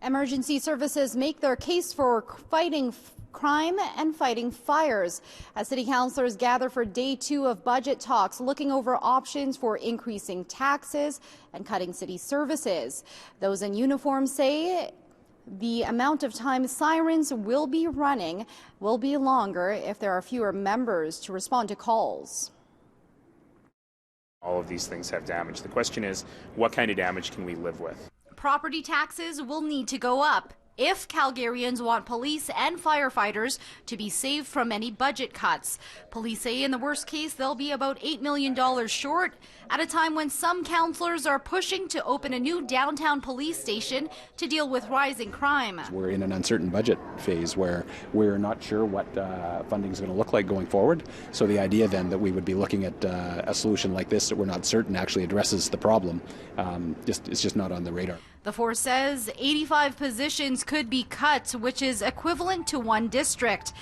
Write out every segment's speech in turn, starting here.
Emergency services make their case for fighting crime and fighting fires as city councillors gather for day 2 of budget talks, looking over options for increasing taxes and cutting city services. Those in uniform say the amount of time sirens will be running will be longer if there are fewer members to respond to calls. All of these things have damage. The question is, what kind of damage can we live with? Property taxes will need to go up if Calgarians want police and firefighters to be saved from any budget cuts. Police say in the worst case they'll be about $8 million short at a time when some councillors are pushing to open a new downtown police station to deal with rising crime. We're in an uncertain budget phase where we're not sure what funding is going to look like going forward. So the idea then that we would be looking at a solution like this that we're not certain actually addresses the problem, it's just not on the radar. The force says 85 positions could be cut, which is equivalent to one district.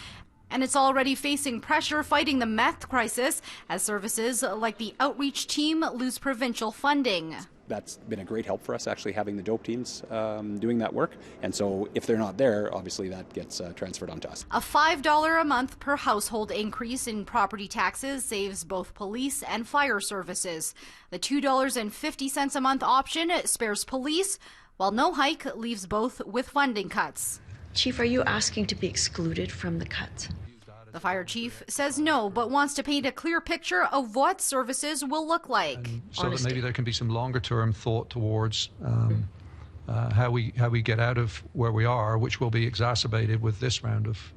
And it's already facing pressure fighting the meth crisis as services like the outreach team lose provincial funding. That's been a great help for us, actually, having the dope teams doing that work. And so if they're not there, obviously that gets transferred onto us. A $5 a month per household increase in property taxes saves both police and fire services. The $2.50 a month option spares police, while no hike leaves both with funding cuts. Chief, are you asking to be excluded from the cut? The fire chief says no, but wants to paint a clear picture of what services will look like. So that maybe there can be some longer term thought towards how we get out of where we are, which will be exacerbated with this round of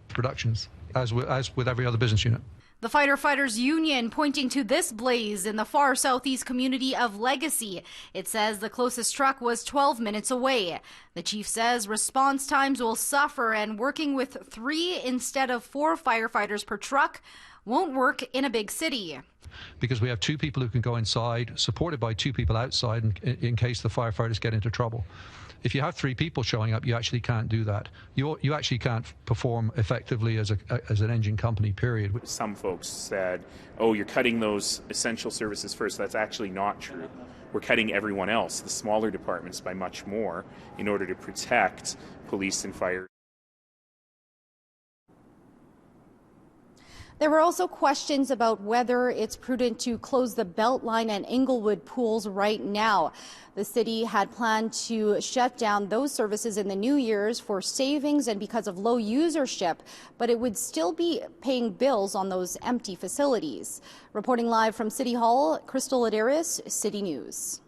productions, as with every other business unit. The Firefighters Union pointing to this blaze in the far southeast community of Legacy. It says the closest truck was 12 minutes away. The chief says response times will suffer and working with 3 instead of 4 firefighters per truck won't work in a big city. Because we have 2 people who can go inside, supported by 2 people outside in case the firefighters get into trouble. If you have 3 people showing up, you actually can't do that. You actually can't perform effectively as an engine company, period. Some folks said, oh, you're cutting those essential services first. That's actually not true. We're cutting everyone else, the smaller departments, by much more in order to protect police and fire. There were also questions about whether it's prudent to close the Beltline and Inglewood pools right now. The city had planned to shut down those services in the New Year's for savings and because of low usership, but it would still be paying bills on those empty facilities. Reporting live from City Hall, Crystal Adaris, City News.